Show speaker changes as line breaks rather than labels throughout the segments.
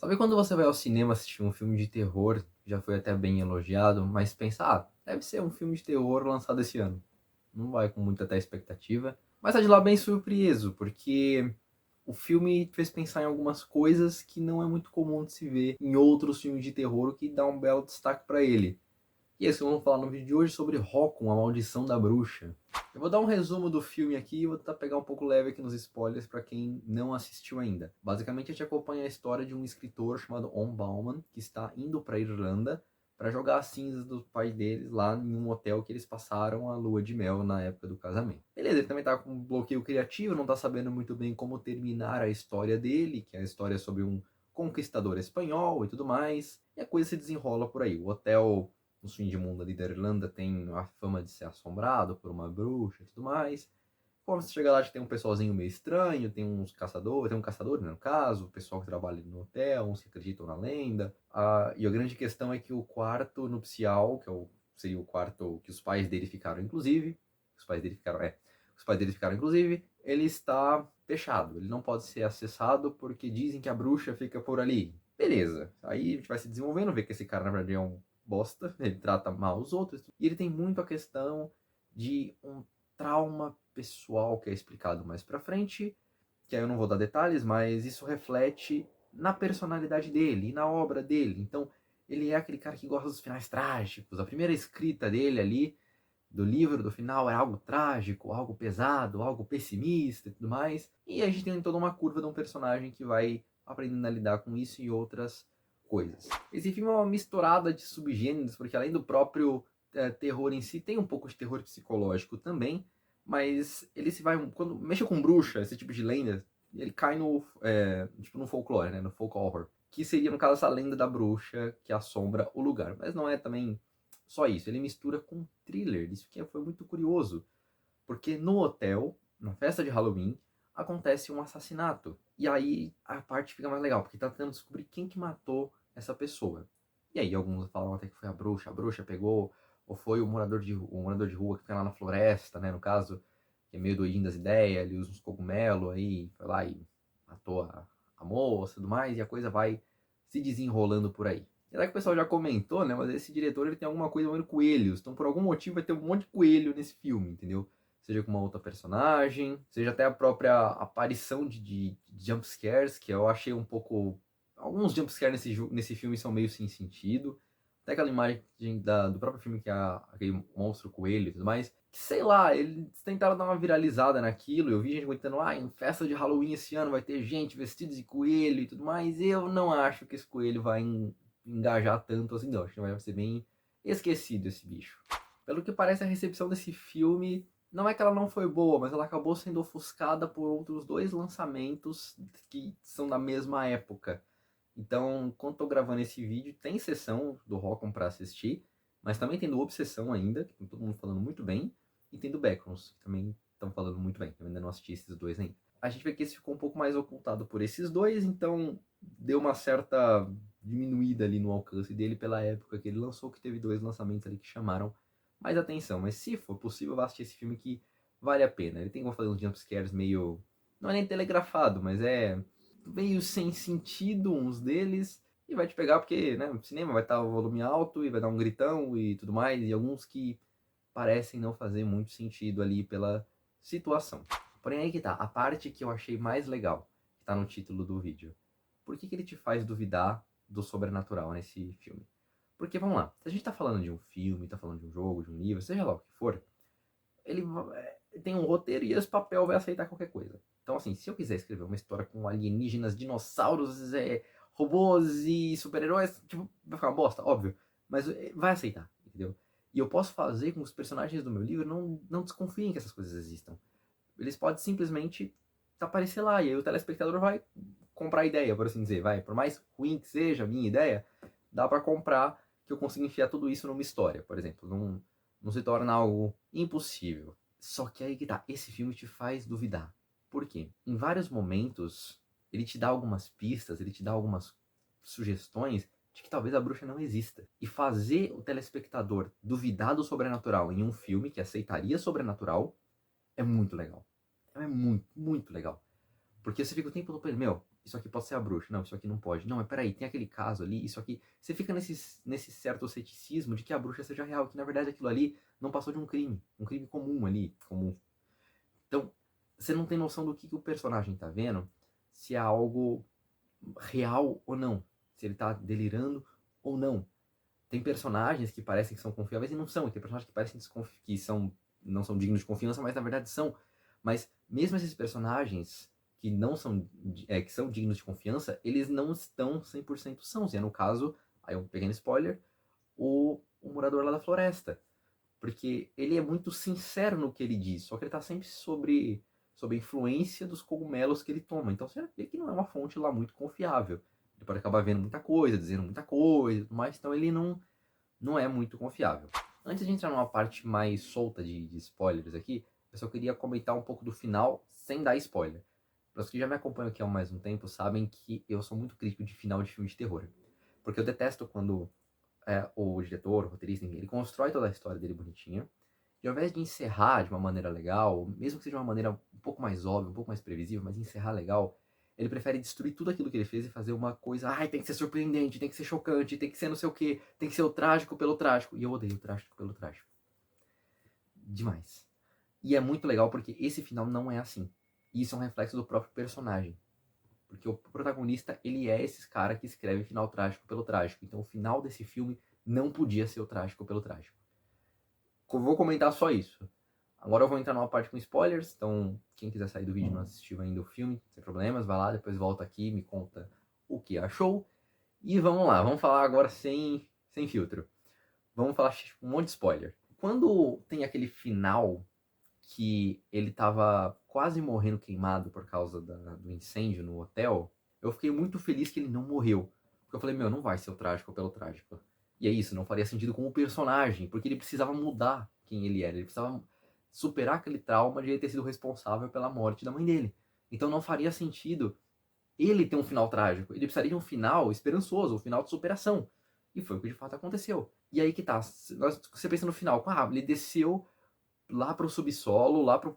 Sabe quando você vai ao cinema assistir um filme de terror, já foi até bem elogiado, mas pensa, deve ser um filme de terror lançado esse ano. Não vai com muita até expectativa, mas tá de lá bem surpreso, porque o filme te fez pensar em algumas coisas que não é muito comum de se ver em outros filmes de terror, o que dá um belo destaque pra ele. E é isso que vamos falar no vídeo de hoje sobre Rockon, a Maldição da Bruxa. Eu vou dar um resumo do filme aqui e vou tentar pegar um pouco leve aqui nos spoilers para quem não assistiu ainda. Basicamente a gente acompanha a história de um escritor chamado On Bauman, que está indo para a Irlanda para jogar as cinzas do pai deles lá em um hotel que eles passaram a lua de mel na época do casamento. Beleza, ele também tá com um bloqueio criativo, não tá sabendo muito bem como terminar a história dele, que é a história sobre um conquistador espanhol e tudo mais, e a coisa se desenrola por aí. O hotel no fim de mundo ali da Irlanda tem a fama de ser assombrado por uma bruxa e tudo mais. Quando você chega lá, já tem um pessoalzinho meio estranho, tem uns caçadores, tem um caçador, né, no caso, o pessoal que trabalha no hotel, uns que acreditam na lenda. E a grande questão é que o quarto nupcial, seria o quarto que os pais dele ficaram, inclusive, os pais dele ficaram, inclusive, ele está fechado, ele não pode ser acessado porque dizem que a bruxa fica por ali. Beleza, aí a gente vai se desenvolvendo, vê que esse cara, na verdade, é um bosta, ele trata mal os outros, e ele tem muito a questão de um trauma pessoal que é explicado mais pra frente, que aí eu não vou dar detalhes, mas isso reflete na personalidade dele e na obra dele. Então, ele é aquele cara que gosta dos finais trágicos. A primeira escrita dele ali, do livro, do final, é algo trágico, algo pesado, algo pessimista e tudo mais. E a gente tem toda uma curva de um personagem que vai aprendendo a lidar com isso e outras coisas. Esse filme é uma misturada de subgêneros, porque além do próprio terror em si, tem um pouco de terror psicológico também, mas ele se vai, quando mexe com bruxa, esse tipo de lenda, ele cai no folclore, né, no folk horror, que seria no caso essa lenda da bruxa que assombra o lugar, mas não é também só isso, ele mistura com thriller, isso que foi muito curioso, porque no hotel, na festa de Halloween, acontece um assassinato. E aí a parte fica mais legal, porque tá tentando descobrir quem que matou essa pessoa. E aí alguns falam até que foi a bruxa pegou, ou foi o morador de rua que fica lá na floresta, né, no caso, que é meio doidinho das ideias, ele usa uns cogumelos, aí foi lá e matou a moça e tudo mais, e a coisa vai se desenrolando por aí. E que o pessoal já comentou, né, mas esse diretor ele tem alguma coisa envolvendo coelhos, então por algum motivo vai ter um monte de coelho nesse filme, entendeu? Seja com uma outra personagem, seja até a própria aparição de jumpscares, que eu achei um pouco. Alguns jumpscares nesse filme são meio sem sentido. Até aquela imagem do próprio filme que é aquele monstro coelho e tudo mais. Que sei lá, eles tentaram dar uma viralizada naquilo. Eu vi gente comentando, em festa de Halloween esse ano vai ter gente vestida de coelho e tudo mais. Eu não acho que esse coelho vai engajar tanto assim, não. Acho que vai ser bem esquecido esse bicho. Pelo que parece, a recepção desse filme não é que ela não foi boa, mas ela acabou sendo ofuscada por outros dois lançamentos que são da mesma época. Então, enquanto tô gravando esse vídeo, tem sessão do Rock'em pra assistir, mas também tem do Obsessão ainda, que tá todo mundo falando muito bem, e tem do Backrooms, que também estão falando muito bem. Eu ainda não assisti esses dois ainda. A gente vê que esse ficou um pouco mais ocultado por esses dois, então deu uma certa diminuída ali no alcance dele pela época que ele lançou, que teve dois lançamentos ali que chamaram mais atenção. Mas se for possível, vá assistir esse filme que vale a pena. Ele tem como fazer uns jumpscares meio. Não é nem telegrafado, mas é meio sem sentido uns deles. E vai te pegar porque, né, o cinema vai estar o volume alto e vai dar um gritão e tudo mais. E alguns que parecem não fazer muito sentido ali pela situação. Porém, aí que tá. A parte que eu achei mais legal, que tá no título do vídeo. Por que ele te faz duvidar do sobrenatural nesse filme? Porque, vamos lá, se a gente tá falando de um filme, tá falando de um jogo, de um livro, seja lá o que for, ele tem um roteiro e esse papel vai aceitar qualquer coisa. Então, assim, se eu quiser escrever uma história com alienígenas, dinossauros, robôs e super-heróis, tipo, vai ficar uma bosta, óbvio. Mas vai aceitar, entendeu? E eu posso fazer com que os personagens do meu livro não desconfiem que essas coisas existam. Eles podem simplesmente aparecer lá, e aí o telespectador vai comprar a ideia, por assim dizer. Vai, por mais ruim que seja a minha ideia, dá para comprar que eu consigo enfiar tudo isso numa história, por exemplo. Não se torna algo impossível. Só que aí que tá, esse filme te faz duvidar. Por quê? Em vários momentos, ele te dá algumas pistas, ele te dá algumas sugestões de que talvez a bruxa não exista. E fazer o telespectador duvidar do sobrenatural em um filme que aceitaria sobrenatural é muito legal. É muito, muito legal. Porque você fica o tempo todo pensando, meu, isso aqui pode ser a bruxa, não, isso aqui não pode. Não, mas peraí, tem aquele caso ali, isso aqui. Você fica nesse certo ceticismo de que a bruxa seja real, que na verdade aquilo ali não passou de um crime comum ali, comum. Então, você não tem noção do que o personagem tá vendo, se é algo real ou não, se ele tá delirando ou não. Tem personagens que parecem que são confiáveis e não são, e tem personagens que parecem que não são dignos de confiança, mas na verdade são. Mas mesmo esses personagens que não são, que são dignos de confiança, eles não estão 100% sãos. E é no caso, aí um pequeno spoiler, o morador lá da floresta. Porque ele é muito sincero no que ele diz, só que ele tá sempre sobre a influência dos cogumelos que ele toma. Então você vê que não é uma fonte lá muito confiável. Ele pode acabar vendo muita coisa, dizendo muita coisa, mas então ele não é muito confiável. Antes de entrar numa parte mais solta de spoilers aqui, eu só queria comentar um pouco do final sem dar spoiler. Para os que já me acompanham aqui há mais um tempo, sabem que eu sou muito crítico de final de filme de terror. Porque eu detesto quando o diretor, o roteirista, ele constrói toda a história dele bonitinha, e ao invés de encerrar de uma maneira legal, mesmo que seja uma maneira um pouco mais óbvia, um pouco mais previsível, mas encerrar legal, ele prefere destruir tudo aquilo que ele fez e fazer uma coisa, ai, tem que ser surpreendente, tem que ser chocante, tem que ser não sei o que, tem que ser o trágico pelo trágico. E eu odeio o trágico pelo trágico. Demais. E é muito legal porque esse final não é assim. E isso é um reflexo do próprio personagem. Porque o protagonista, ele é esse cara que escreve final trágico pelo trágico. Então o final desse filme não podia ser o trágico pelo trágico. Vou comentar só isso. Agora eu vou entrar numa parte com spoilers, então quem quiser sair do vídeo e não assistiu ainda o filme, sem problemas, vai lá, depois volta aqui e me conta o que achou. E vamos lá, vamos falar agora sem filtro. Vamos falar um monte de spoiler. Quando tem aquele final que ele tava quase morrendo queimado por causa do incêndio no hotel, eu fiquei muito feliz que ele não morreu. Porque eu falei, meu, não vai ser o trágico pelo trágico. E é isso, não faria sentido com o personagem, porque ele precisava mudar quem ele era. Ele precisava superar aquele trauma de ele ter sido responsável pela morte da mãe dele. Então não faria sentido ele ter um final trágico. Ele precisaria de um final esperançoso, um final de superação. E foi o que de fato aconteceu. E aí que tá, você pensa no final, ele desceu lá pro subsolo, lá pro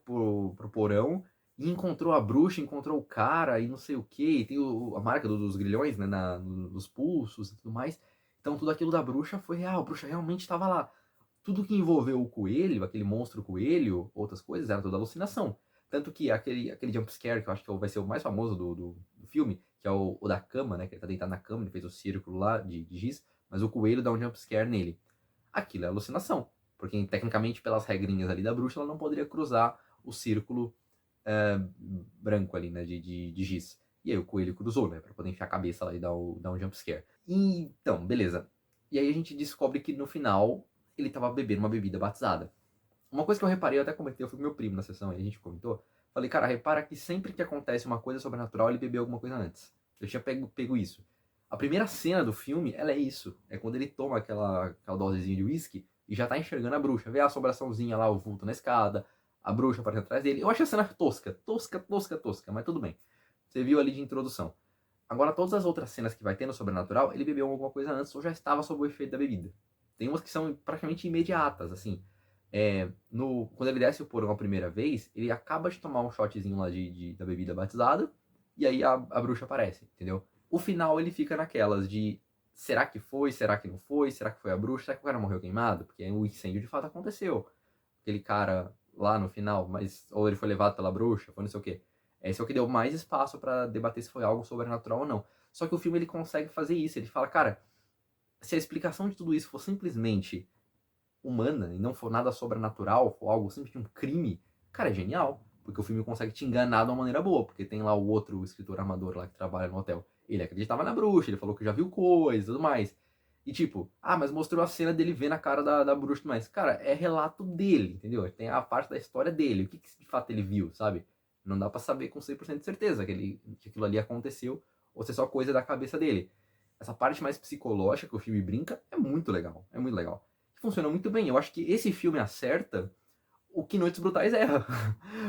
porão, e encontrou a bruxa, encontrou o cara, e não sei o que, e tem a marca dos grilhões, né, nos pulsos e tudo mais. Então tudo aquilo da bruxa foi real, a bruxa realmente estava lá. Tudo que envolveu o coelho, aquele monstro coelho, outras coisas, era toda alucinação. Tanto que aquele jumpscare, que eu acho que vai ser o mais famoso do filme, que é o da cama, né, que ele tá deitado na cama, ele fez o círculo lá de giz, mas o coelho dá um jumpscare nele. Aquilo é alucinação. Porque, tecnicamente, pelas regrinhas ali da bruxa, ela não poderia cruzar o círculo branco ali, né, de giz. E aí o coelho cruzou, né, pra poder enfiar a cabeça lá e dar um jumpscare. Então, beleza. E aí a gente descobre que no final ele tava bebendo uma bebida batizada. Uma coisa que eu reparei, eu até comentei, eu fui com meu primo na sessão, e a gente comentou. Falei, cara, repara que sempre que acontece uma coisa sobrenatural, ele bebeu alguma coisa antes. Eu tinha pego isso. A primeira cena do filme, ela é isso. É quando ele toma aquela dosezinha de uísque e já tá enxergando a bruxa. Vê a assombraçãozinha lá, o vulto na escada, a bruxa aparece atrás dele. Eu achei a cena tosca, mas tudo bem. Você viu ali de introdução. Agora, todas as outras cenas que vai ter no sobrenatural, ele bebeu alguma coisa antes ou já estava sob o efeito da bebida. Tem umas que são praticamente imediatas, assim. Quando ele desce o porão a primeira vez, ele acaba de tomar um shotzinho lá da bebida batizada, e aí a bruxa aparece, entendeu? O final ele fica naquelas de será que foi, será que não foi, será que foi a bruxa, será que o cara morreu queimado? Porque o incêndio de fato aconteceu. Aquele cara lá no final, mas ou ele foi levado pela bruxa, foi não sei o quê. Esse é o que deu mais espaço para debater se foi algo sobrenatural ou não. Só que o filme ele consegue fazer isso, ele fala, cara, se a explicação de tudo isso for simplesmente humana e não for nada sobrenatural, for algo simplesmente um crime, cara, é genial. Porque o filme consegue te enganar de uma maneira boa. Porque tem lá o outro escritor armador lá que trabalha no hotel. Ele acreditava na bruxa, ele falou que já viu coisa e tudo mais. E tipo, mas mostrou a cena dele vendo a cara da bruxa e tudo mais. Cara, é relato dele, entendeu? Tem a parte da história dele. O que de fato ele viu, sabe? Não dá pra saber com 100% de certeza que aquilo ali aconteceu ou se é só coisa da cabeça dele. Essa parte mais psicológica que o filme brinca é muito legal. É muito legal. Funciona muito bem. Eu acho que esse filme acerta o que Noites Brutais erra.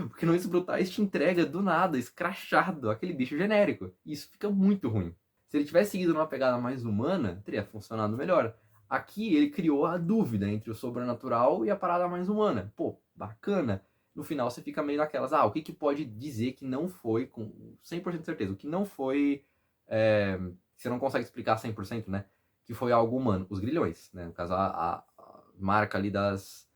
Porque Noites Brutais te entrega do nada, escrachado, aquele bicho genérico. E isso fica muito ruim. Se ele tivesse seguido numa pegada mais humana, teria funcionado melhor. Aqui ele criou a dúvida entre o sobrenatural e a parada mais humana. Pô, bacana. no final você fica meio naquelas, o que pode dizer que não foi, com 100% de certeza, o que não foi, você não consegue explicar 100%, né? Que foi algo humano, os grilhões, né? No caso, a marca ali das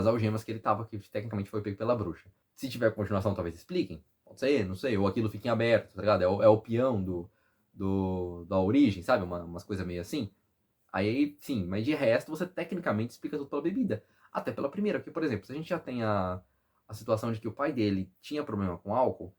algemas que ele tava, que tecnicamente foi pego pela bruxa. Se tiver continuação, talvez expliquem. Pode ser, não sei. Ou aquilo fica em aberto, tá ligado? É o peão da origem, sabe? Umas coisas meio assim. Aí, sim, mas de resto, você tecnicamente explica tudo pela bebida. Até pela primeira, porque, por exemplo, se a gente já tem a situação de que o pai dele tinha problema com álcool,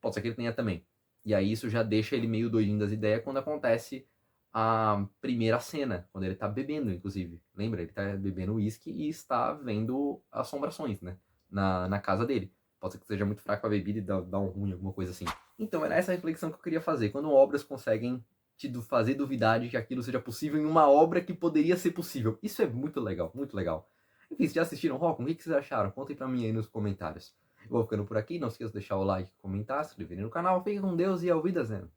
pode ser que ele tenha também. E aí isso já deixa ele meio doidinho das ideias quando acontece a primeira cena, quando ele tá bebendo, inclusive. Lembra? Ele tá bebendo uísque e está vendo assombrações, né? Na casa dele. Pode ser que seja muito fraco a bebida e dá um ruim, alguma coisa assim. Então, era essa reflexão que eu queria fazer. Quando obras conseguem te fazer duvidar de que aquilo seja possível em uma obra que poderia ser possível. Isso é muito legal, muito legal. Enfim, vocês já assistiram Rock? O que vocês acharam? Contem pra mim aí nos comentários. Eu vou ficando por aqui, não esqueça de deixar o like, comentar, se inscrever no canal. Fiquem com Deus e ao Wiedersehen.